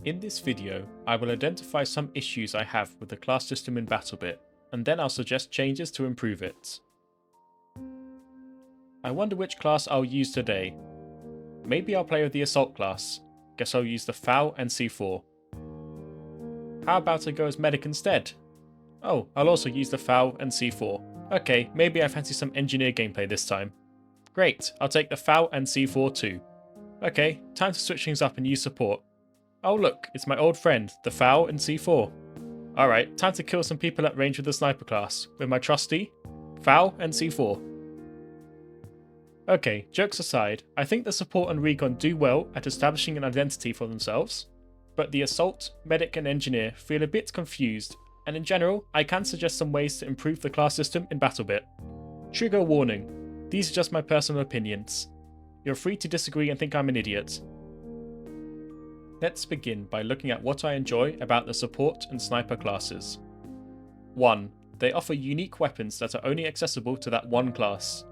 In this video, I will identify some issues I have with the class system in Battlebit, and then I'll suggest changes to improve it. I wonder which class I'll use today. Maybe I'll play with the Assault class. Guess I'll use the FAL and C4. How about I go as Medic instead? Oh, I'll also use the FAL and C4. Okay, maybe I fancy some Engineer gameplay this time. Great, I'll take the FAL and C4 too. Okay, time to switch things up and use support. Oh look, it's my old friend, the FAL and C4. Alright, time to kill some people at range with the Sniper class, with my trusty FAL and C4. Okay, jokes aside, I think the support and recon do well at establishing an identity for themselves, but the Assault, Medic and Engineer feel a bit confused, and in general, I can suggest some ways to improve the class system in Battlebit. Trigger warning, these are just my personal opinions. You're free to disagree and think I'm an idiot. Let's begin by looking at what I enjoy about the Support and Sniper classes. 1. They offer unique weapons that are only accessible to that one class.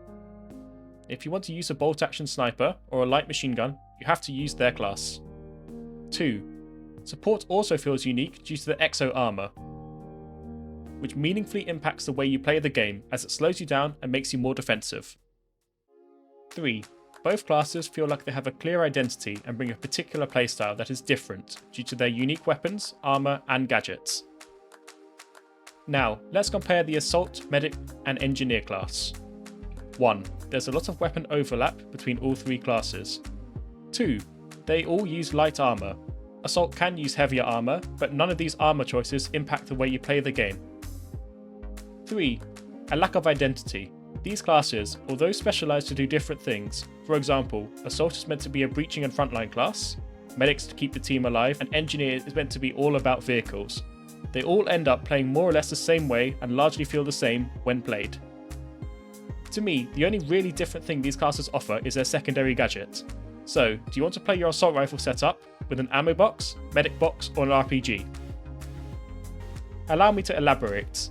If you want to use a bolt-action sniper or a light machine gun, you have to use their class. 2. Support also feels unique due to the Exo Armor, which meaningfully impacts the way you play the game as it slows you down and makes you more defensive. 3. Both classes feel like they have a clear identity and bring a particular playstyle that is different due to their unique weapons, armor, and gadgets. Now, let's compare the Assault, Medic, and Engineer class. 1. There's a lot of weapon overlap between all three classes. 2. They all use light armor. Assault can use heavier armor, but none of these armor choices impact the way you play the game. 3. A lack of identity. These classes, although specialised to do different things, for example, Assault is meant to be a breaching and frontline class, Medics to keep the team alive, and Engineer is meant to be all about vehicles. They all end up playing more or less the same way and largely feel the same when played. To me, the only really different thing these classes offer is their secondary gadget. So, do you want to play your assault rifle setup with an ammo box, medic box, or an RPG? Allow me to elaborate.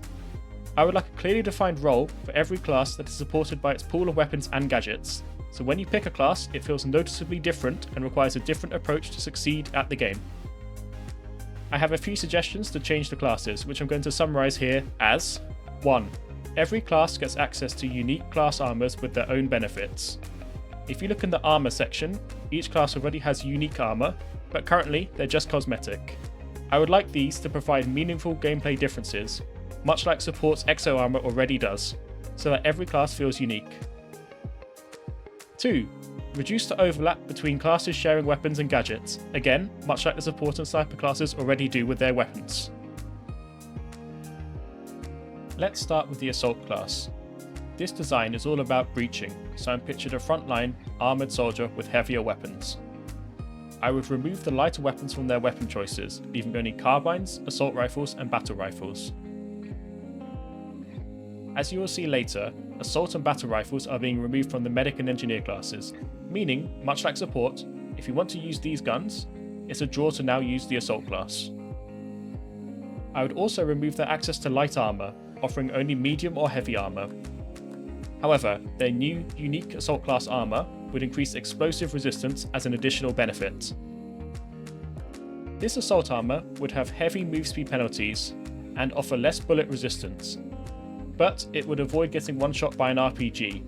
I would like a clearly defined role for every class that is supported by its pool of weapons and gadgets, so when you pick a class it feels noticeably different and requires a different approach to succeed at the game. I have a few suggestions to change the classes, which I'm going to summarise here as 1. Every class gets access to unique class armors with their own benefits. If you look in the armor section, each class already has unique armor, but currently they're just cosmetic. I would like these to provide meaningful gameplay differences, much like Support's Exo Armor already does, so that every class feels unique. 2. Reduce the overlap between classes sharing weapons and gadgets, again, much like the Support and Sniper classes already do with their weapons. Let's start with the Assault class. This design is all about breaching, so I'm pictured a frontline, armoured soldier with heavier weapons. I would remove the lighter weapons from their weapon choices, leaving only carbines, assault rifles, and battle rifles. As you will see later, assault and battle rifles are being removed from the Medic and Engineer classes, meaning, much like Support, if you want to use these guns, it's a draw to now use the Assault class. I would also remove their access to light armour, offering only medium or heavy armour. However, their new, unique Assault class armour would increase explosive resistance as an additional benefit. This Assault armour would have heavy move speed penalties and offer less bullet resistance, but it would avoid getting one-shot by an RPG,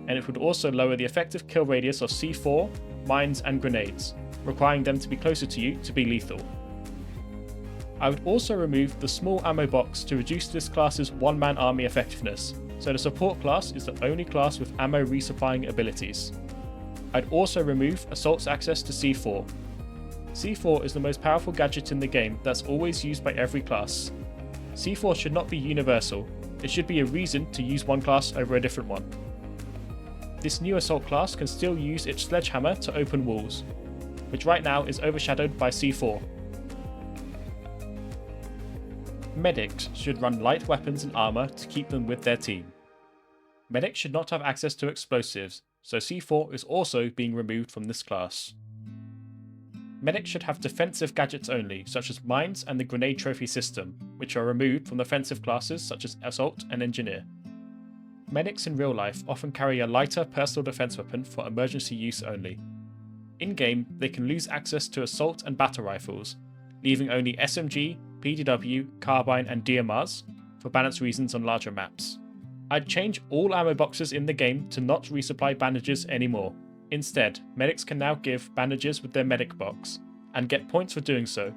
and it would also lower the effective kill radius of C4, mines and grenades, requiring them to be closer to you to be lethal. I would also remove the small ammo box to reduce this class's one-man army effectiveness, so the Support class is the only class with ammo resupplying abilities. I'd also remove Assault's access to C4. C4 is the most powerful gadget in the game that's always used by every class. C4 should not be universal, it should be a reason to use one class over a different one. This new Assault class can still use its sledgehammer to open walls, which right now is overshadowed by C4. Medics should run light weapons and armor to keep them with their team. Medics should not have access to explosives, so C4 is also being removed from this class. Medics should have defensive gadgets only, such as mines and the grenade trophy system, which are removed from offensive classes such as Assault and Engineer. Medics in real life often carry a lighter personal defense weapon for emergency use only. In-game, they can lose access to assault and battle rifles, leaving only SMG, PDW, Carbine and DMRs for balance reasons on larger maps. I'd change all ammo boxes in the game to not resupply bandages anymore. Instead, medics can now give bandages with their medic box, and get points for doing so,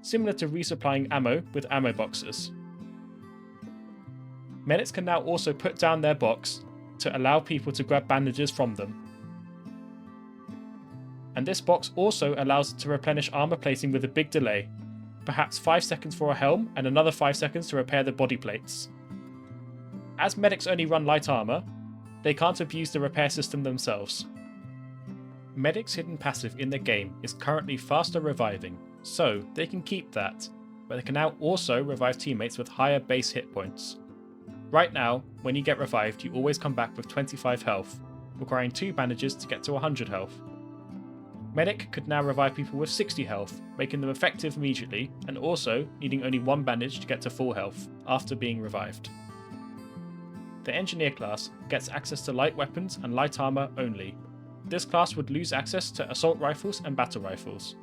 similar to resupplying ammo with ammo boxes. Medics can now also put down their box to allow people to grab bandages from them. And this box also allows it to replenish armor plating with a big delay, perhaps 5 seconds for a helm and another 5 seconds to repair the body plates. As medics only run light armor, they can't abuse the repair system themselves. Medic's hidden passive in the game is currently faster reviving, so they can keep that, but they can now also revive teammates with higher base hit points. Right now, when you get revived, you always come back with 25 health, requiring 2 bandages to get to 100 health. Medic could now revive people with 60 health, making them effective immediately, and also needing only 1 bandage to get to full health after being revived. The Engineer class gets access to light weapons and light armor only. This class would lose access to assault rifles and battle rifles,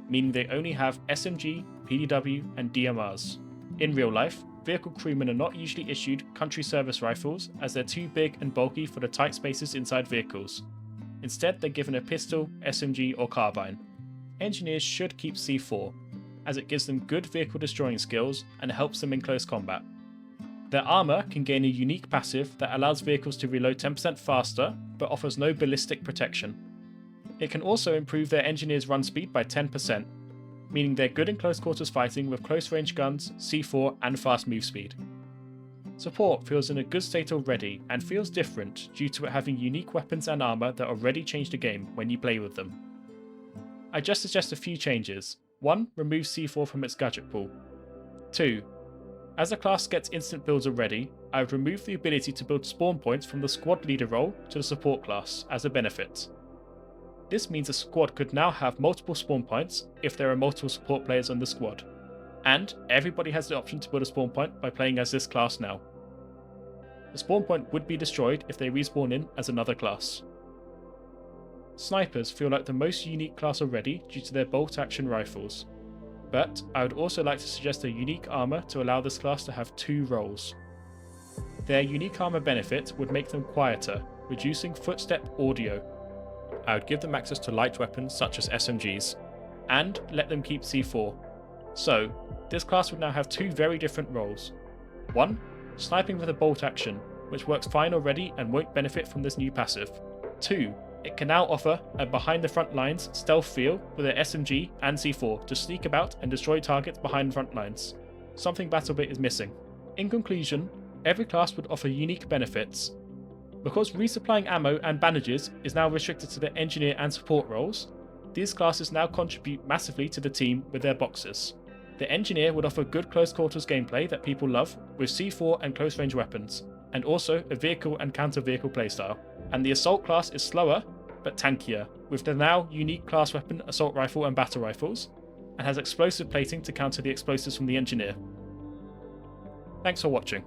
meaning they only have SMG, PDW and DMRs. In real life, vehicle crewmen are not usually issued country service rifles as they're too big and bulky for the tight spaces inside vehicles. Instead, they're given a pistol, SMG or carbine. Engineers should keep C4, as it gives them good vehicle destroying skills and helps them in close combat. Their armour can gain a unique passive that allows vehicles to reload 10% faster, but offers no ballistic protection. It can also improve their engineers' run speed by 10%, meaning they're good in close quarters fighting with close range guns, C4 and fast move speed. Support feels in a good state already and feels different due to it having unique weapons and armour that already change the game when you play with them. I just suggest a few changes. 1. Remove C4 from its gadget pool. 2. As the class gets instant builds already, I would remove the ability to build spawn points from the squad leader role to the support class as a benefit. This means a squad could now have multiple spawn points if there are multiple support players on the squad, and everybody has the option to build a spawn point by playing as this class now. The spawn point would be destroyed if they respawn in as another class. Snipers feel like the most unique class already due to their bolt action rifles, but I would also like to suggest a unique armour to allow this class to have 2 roles. Their unique armour benefit would make them quieter, reducing footstep audio. I would give them access to light weapons such as SMGs, and let them keep C4. So, this class would now have 2 very different roles. 1. Sniping with a bolt action, which works fine already and won't benefit from this new passive. 2. It can now offer a behind the front lines stealth feel with an SMG and C4 to sneak about and destroy targets behind front lines, something Battlebit is missing. In conclusion, every class would offer unique benefits. Because resupplying ammo and bandages is now restricted to the engineer and support roles, these classes now contribute massively to the team with their boxes. The engineer would offer good close quarters gameplay that people love with C4 and close range weapons, and also a vehicle and counter vehicle playstyle. And the assault class is slower, but tankier, with the now unique class weapon assault rifle and battle rifles, and has explosive plating to counter the explosives from the engineer. Thanks for watching.